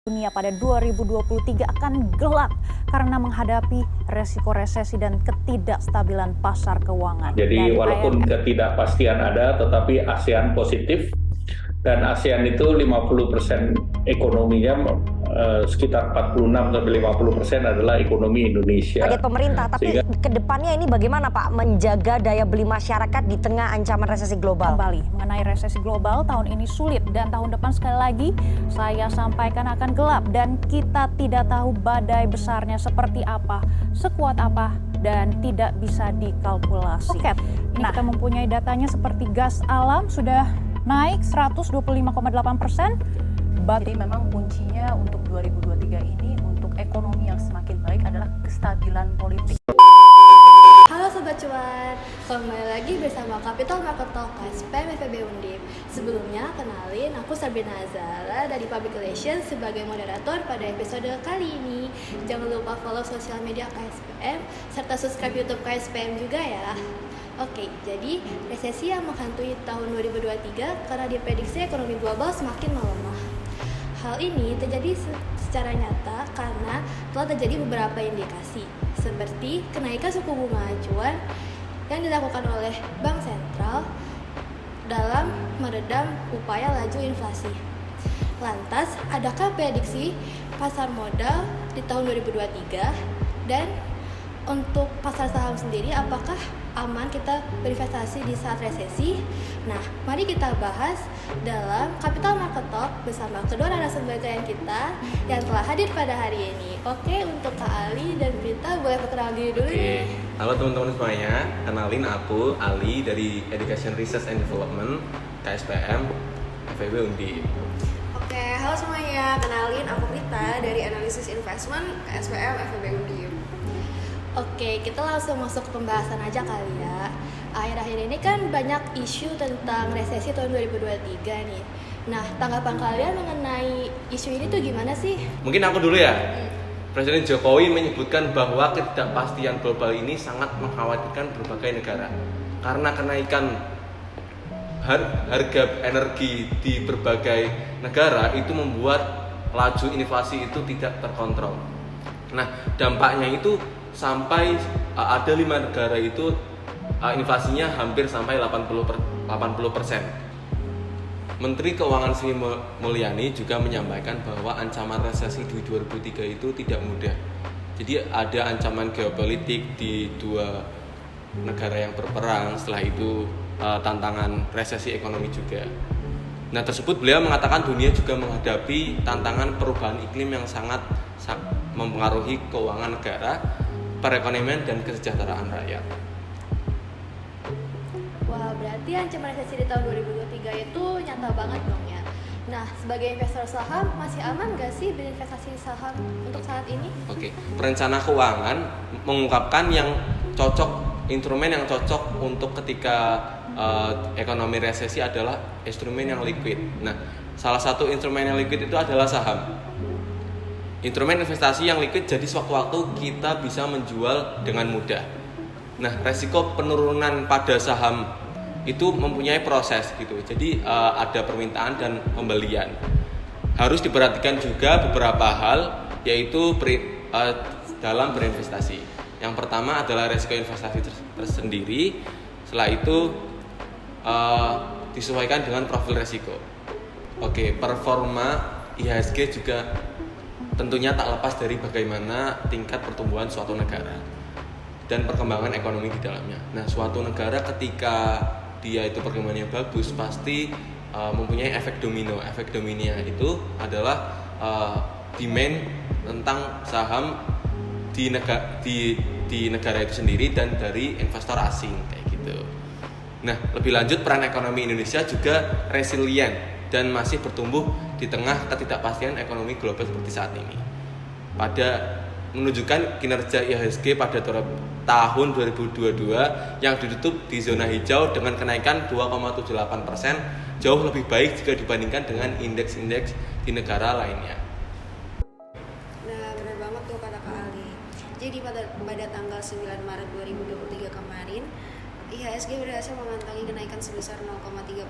dunia pada 2023 akan gelap karena menghadapi resiko resesi dan ketidakstabilan pasar keuangan. Jadi walaupun ketidakpastian ada, tetapi ASEAN positif dan ASEAN itu 50% ekonominya sekitar 46-50% adalah ekonomi Indonesia. Target pemerintah, tapi kedepannya ini bagaimana Pak menjaga daya beli masyarakat di tengah ancaman resesi global? Kembali mengenai resesi global tahun ini sulit dan tahun depan sekali lagi saya sampaikan akan gelap dan kita tidak tahu badai besarnya seperti apa, sekuat apa dan tidak bisa dikalkulasi. Oke, ini kita mempunyai datanya seperti gas alam sudah naik 125,8%. Jadi memang kuncinya untuk 2023 ini untuk ekonomi yang semakin baik adalah kestabilan politik. Halo Sobat Cuan, kembali lagi bersama Capital Market Talk KSPM FEB Undip. Sebelumnya, kenalin aku Sabrina Azara dari Public Relations sebagai moderator pada episode kali ini. Jangan lupa follow sosial media KSPM serta subscribe YouTube KSPM juga ya. Oke, jadi resesi yang menghantui tahun 2023 karena diprediksi ekonomi global semakin melemah. Hal ini terjadi secara nyata karena telah terjadi beberapa indikasi seperti kenaikan suku bunga acuan yang dilakukan oleh Bank Sentral dalam meredam upaya laju inflasi. Lantas, adakah prediksi pasar modal di tahun 2023 dan untuk pasar saham sendiri apakah aman kita berinvestasi di saat resesi? Nah, mari kita bahas dalam Capital Market Talk bersama kedua narasumber klien kita yang telah hadir pada hari ini. Oke, untuk Kak Ali dan Prita boleh perkenalan diri dulu nih. Halo teman-teman semuanya, kenalin aku Ali dari Education Research and Development KSPM FEB Undip. Oke, halo semuanya, kenalin aku Prita dari Analysis Investment KSPM FEB Undip. Oke, kita langsung masuk ke pembahasan aja kali ya. Akhir-akhir ini kan banyak isu tentang resesi tahun 2023 nih. Nah, tanggapan kalian mengenai isu ini tuh gimana sih? Mungkin aku dulu ya. Presiden Jokowi menyebutkan bahwa ketidakpastian global ini sangat mengkhawatirkan berbagai negara. Karena kenaikan harga energi di berbagai negara itu membuat laju inflasi itu tidak terkontrol. Nah, dampaknya itu sampai ada 5 negara itu inflasinya hampir sampai 80%. Menteri Keuangan Sri Mulyani juga menyampaikan bahwa ancaman resesi di 2003 itu tidak mudah. Jadi ada ancaman geopolitik di 2 negara yang berperang, setelah itu tantangan resesi ekonomi juga. Nah, tersebut beliau mengatakan dunia juga menghadapi tantangan perubahan iklim yang sangat mempengaruhi keuangan negara, perekonomian dan kesejahteraan rakyat. Wah, berarti ancaman resesi di tahun 2023 itu nyata banget dong ya. Nah, sebagai investor saham, masih aman gak sih berinvestasi di saham untuk saat ini? Oke, perencana keuangan mengungkapkan instrumen yang cocok untuk ketika ekonomi resesi adalah instrumen yang liquid. Nah, salah satu instrumen yang liquid itu adalah saham. Instrumen investasi yang liquid jadi sewaktu-waktu kita bisa menjual dengan mudah. Nah, resiko penurunan pada saham itu mempunyai proses gitu. Jadi ada permintaan dan pembelian. Harus diperhatikan juga beberapa hal yaitu dalam berinvestasi. Yang pertama adalah resiko investasi tersendiri. Setelah itu disesuaikan dengan profil resiko. Oke, performa IHSG juga tentunya tak lepas dari bagaimana tingkat pertumbuhan suatu negara dan perkembangan ekonomi di dalamnya. Nah, suatu negara ketika dia itu perkembangannya bagus pasti mempunyai efek domino. Efek dominonya itu adalah demand tentang saham di negara itu sendiri dan dari investor asing kayak gitu. Nah, lebih lanjut peran ekonomi Indonesia juga resilient dan masih bertumbuh di tengah ketidakpastian ekonomi global seperti saat ini. Menunjukkan kinerja IHSG pada tahun 2022 yang ditutup di zona hijau dengan kenaikan 2,78%, jauh lebih baik jika dibandingkan dengan indeks-indeks di negara lainnya. Nah, benar banget tuh kata Kak Ali. Jadi pada tanggal 9 Maret 2023 kemarin, IHSG berhasil mengantongi kenaikan sebesar 0,35%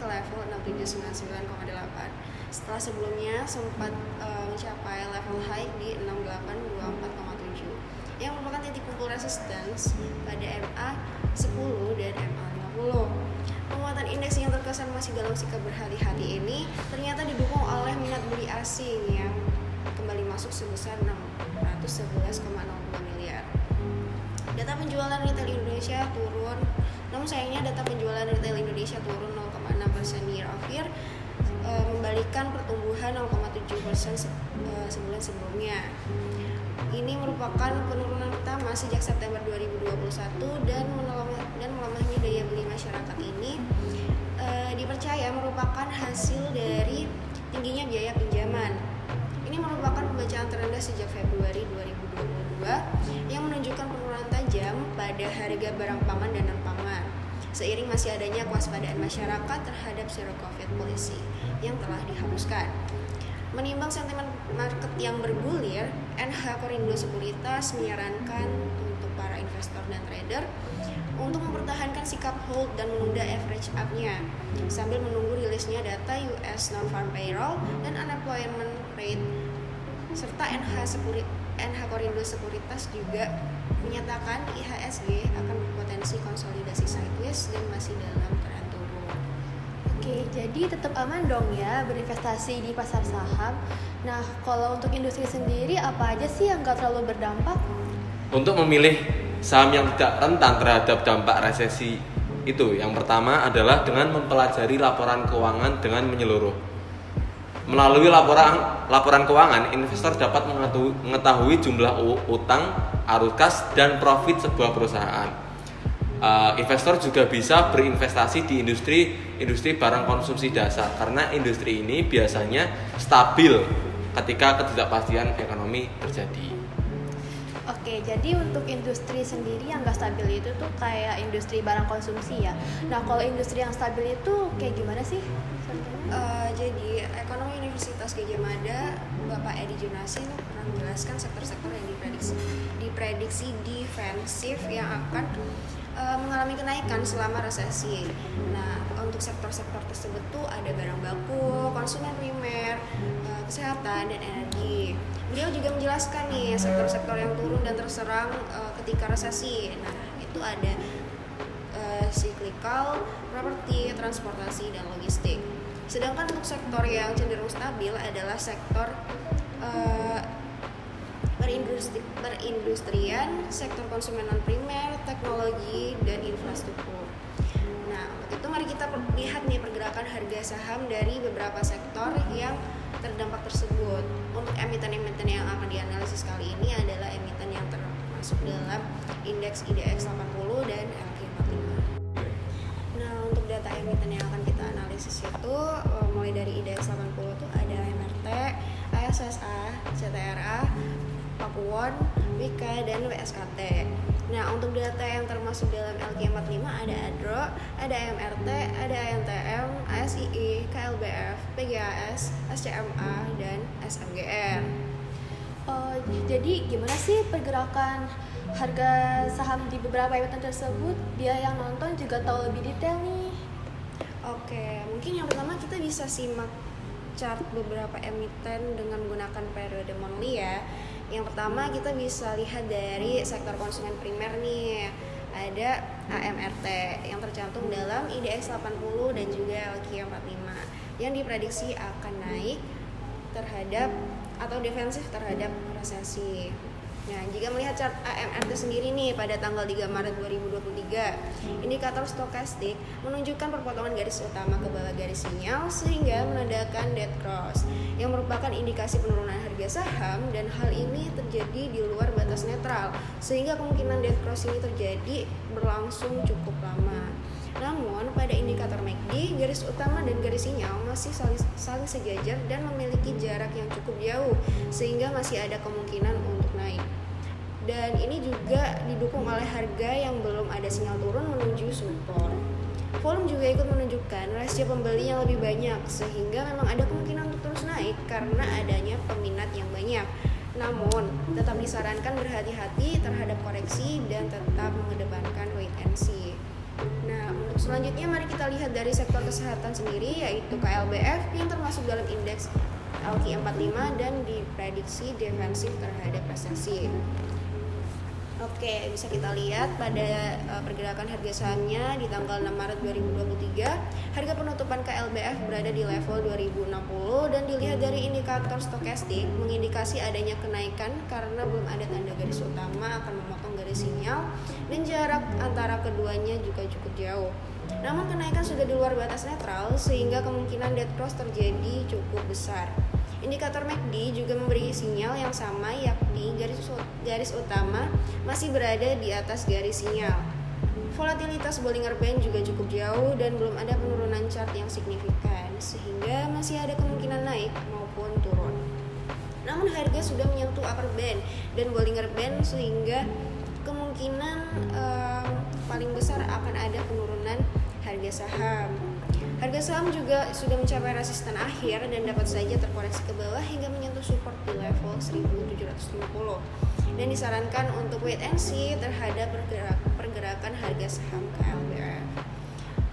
ke level 6799,8 setelah sebelumnya sempat mencapai level high di 6824,7 yang merupakan titik kumpul resistance pada MA10 dan MA50. Penguatan indeks yang terkesan masih dalam sikap berhati-hati ini ternyata didukung oleh minat beli asing yang kembali masuk sebesar 611,02 miliar. Data penjualan retail Indonesia turun, namun sayangnya data penjualan retail Indonesia turun 0,6% year over year, membalikan pertumbuhan 0,7% sebulan sebelumnya. Ini merupakan penurunan pertama sejak September 2021 dan melemahnya daya beli masyarakat ini dipercaya merupakan hasil dari tingginya biaya pinjaman. Ini merupakan pembacaan terendah sejak Februari 2022 yang menunjukkan penurunan tajam pada harga barang pangan dan non-pangan. Seiring masih adanya kewaspadaan masyarakat terhadap zero COVID policy yang telah dihapuskan. Menimbang sentimen market yang bergulir, NH Korindo Sekuritas menyarankan untuk para investor dan trader untuk mempertahankan sikap hold dan menunda average up-nya sambil menunggu rilisnya data US non-farm payroll dan unemployment rate. Serta NH Korindo Sekuritas juga menyatakan IHSG akan berpotensi konsolidasi sideways dan masih dalam tren turun. Oke, jadi tetap aman dong ya berinvestasi di pasar saham. Nah, kalau untuk industri sendiri apa aja sih yang gak terlalu berdampak? Untuk memilih saham yang tidak rentan terhadap dampak resesi itu, yang pertama adalah dengan mempelajari laporan keuangan dengan menyeluruh. Melalui laporan keuangan, investor dapat mengetahui jumlah utang, arus kas, dan profit sebuah perusahaan. Investor juga bisa berinvestasi di industri barang konsumsi dasar karena industri ini biasanya stabil ketika ketidakpastian ekonomi terjadi. Oke, jadi untuk industri sendiri yang gak stabil itu tuh kayak industri barang konsumsi ya. Nah, kalau industri yang stabil itu kayak gimana sih? Jadi ekonomi Universitas Gadjah Mada, Bapak Edi Junasi pernah menjelaskan sektor-sektor yang diprediksi defensif yang akan mengalami kenaikan selama resesi. Nah, untuk sektor-sektor tersebut tuh ada barang baku, konsumen primer, kesehatan, dan energi. Beliau juga menjelaskan nih sektor-sektor yang turun dan terserang ketika resesi. Nah, itu ada cyclical, properti, transportasi, dan logistik. Sedangkan untuk sektor yang cenderung stabil adalah sektor perindustrian, sektor konsumen non primer, teknologi, dan infrastruktur. Nah, untuk itu mari kita lihat nih pergerakan harga saham dari beberapa sektor yang terdampak tersebut. Untuk emiten-emiten yang akan dianalisis kali ini adalah emiten yang termasuk dalam indeks IDX 80 dan LQ45. Nah, untuk data emiten yang akan kita analisis itu mulai dari IDX 80 tuh ada MRT, ASSA, CTRA, Pakuwon, Wika, dan WSKT. Nah, untuk data yang termasuk dalam LQ45 ada ADRO, ada MRT, ada ANTM, ASII, KLBF, PGAS, SCMA, dan SMGR. Jadi gimana sih pergerakan harga saham di beberapa emiten tersebut? Biar yang nonton juga tahu lebih detail nih. Oke, mungkin yang pertama kita bisa simak chart beberapa emiten dengan menggunakan periode monthly ya. Yang pertama kita bisa lihat dari sektor konsumen primer nih. Ada AMRT yang tercantum dalam IDX 80 dan juga LQ45 yang diprediksi akan naik terhadap atau defensif terhadap resesi. Nah, jika melihat chart AMRT sendiri nih pada tanggal 3 Maret 2023, indikator stokastik menunjukkan perpotongan garis utama ke bawah garis sinyal sehingga menandakan dead cross yang merupakan indikasi penurunan harga saham, dan hal ini terjadi di luar batas netral sehingga kemungkinan dead cross ini terjadi berlangsung cukup lama. Namun pada indikator MACD, garis utama dan garis sinyal masih saling sejajar dan memiliki jarak yang cukup jauh sehingga masih ada kemungkinan untuk naik. Dan ini juga didukung oleh harga yang belum ada sinyal turun menuju support. Volume juga ikut menunjukkan rasio pembeli yang lebih banyak sehingga memang ada kemungkinan untuk terus naik karena adanya peminat yang banyak. Namun, tetap disarankan berhati-hati terhadap koreksi dan tetap mengedepankan wait and see. Nah, untuk selanjutnya mari kita lihat dari sektor kesehatan sendiri, yaitu KLBF yang termasuk dalam indeks LQ45 dan diprediksi defensif terhadap resesi. Oke, bisa kita lihat pada pergerakan harga sahamnya di tanggal 6 Maret 2023, harga penutupan KLBF berada di level 2060 dan dilihat dari indikator stokastik mengindikasi adanya kenaikan karena belum ada tanda garis utama akan memotong garis sinyal dan jarak antara keduanya juga cukup jauh. Namun kenaikan sudah di luar batas netral sehingga kemungkinan dead cross terjadi cukup besar. Indikator MACD juga memberi sinyal yang sama, yakni garis utama masih berada di atas garis sinyal. Volatilitas Bollinger Band juga cukup jauh dan belum ada penurunan chart yang signifikan, sehingga masih ada kemungkinan naik maupun turun. Namun harga sudah menyentuh upper band dan Bollinger Band sehingga kemungkinan paling besar akan ada penurunan harga saham. Harga saham juga sudah mencapai resisten akhir dan dapat saja terkoreksi ke bawah hingga menyentuh support di level 1750 dan disarankan untuk wait and see terhadap pergerakan harga saham KLBF.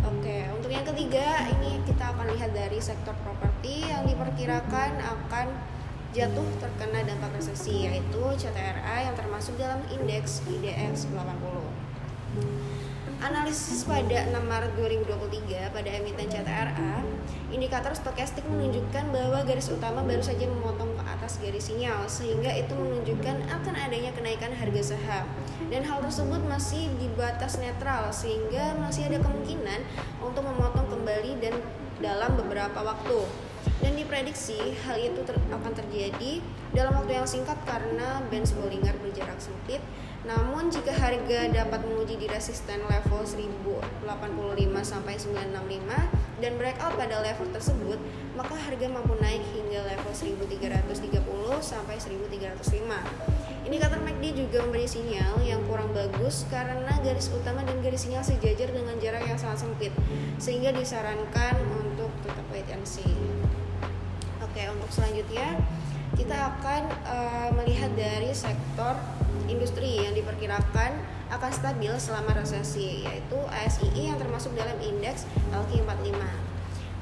Oke, untuk yang ketiga ini kita akan lihat dari sektor properti yang diperkirakan akan jatuh terkena dampak resesi, yaitu CTRA yang termasuk dalam indeks IDX 80. Analisis pada 6 Maret 2023 pada emiten CTRA, indikator stokastik menunjukkan bahwa garis utama baru saja memotong ke atas garis sinyal, sehingga itu menunjukkan akan adanya kenaikan harga saham. Dan hal tersebut masih di batas netral, sehingga masih ada kemungkinan untuk memotong kembali dan dalam beberapa waktu. Dan diprediksi hal itu akan terjadi dalam waktu yang singkat karena bands Bollinger berjarak sempit. Namun jika harga dapat menguji di resisten level 1085 sampai 965 dan breakout pada level tersebut, maka harga mampu naik hingga level 1330 sampai 1305. Indikator MACD juga memberi sinyal yang kurang bagus karena garis utama dan garis sinyal sejajar dengan jarak yang sangat sempit, sehingga disarankan untuk tetap wait and see. Oke, untuk selanjutnya kita akan melihat dari sektor industri yang diperkirakan akan stabil selama resesi, yaitu ASII yang termasuk dalam indeks LQ45.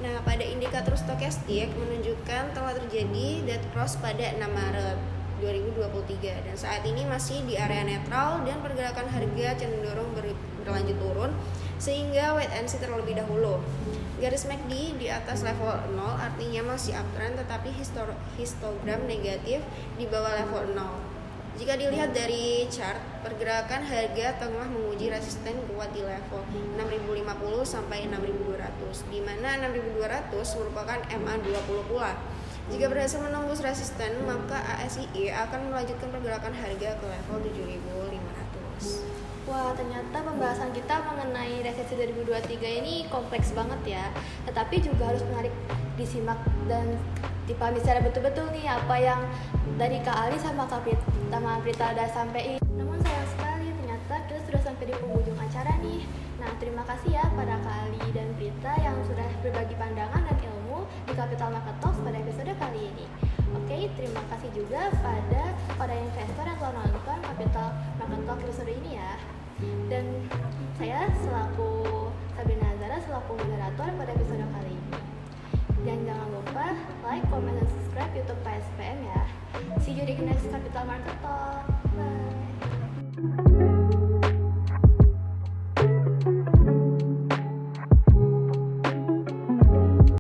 Nah, pada indikator stokastik menunjukkan telah terjadi dead cross pada 6 Maret 2023 dan saat ini masih di area netral dan pergerakan harga cenderung berlanjut turun sehingga wait and see terlebih dahulu. Garis MACD di atas level 0 artinya masih uptrend tetapi histogram negatif di bawah level 0. Jika dilihat dari chart, pergerakan harga tengah menguji resisten kuat di level 6050 sampai 6200, di mana 6200 merupakan MA20 pula. Jika berhasil menembus resisten, maka ASII akan melanjutkan pergerakan harga ke level 7500. Wah, ternyata pembahasan kita mengenai resesi 2023 ini kompleks banget ya. Tetapi juga harus menarik disimak dan dipahami secara betul-betul nih apa yang dari Kak Ali sama Kak Prita udah sampein. Namun sayang sekali ternyata kita sudah sampai di penghujung acara nih. Nah, terima kasih ya pada Kak Ali dan Prita yang sudah berbagi pandangan dan ilmu di Capital Market Talks pada episode kali ini. Oke, terima kasih juga pada investor yang telah nonton Capital Market Talks episode ini ya. Dan saya selaku Sabrina Azara selaku moderator pada episode kali ini. Dan jangan lupa like, comment, dan subscribe YouTube PSPM ya. See you di next Capital Market Talk. Bye.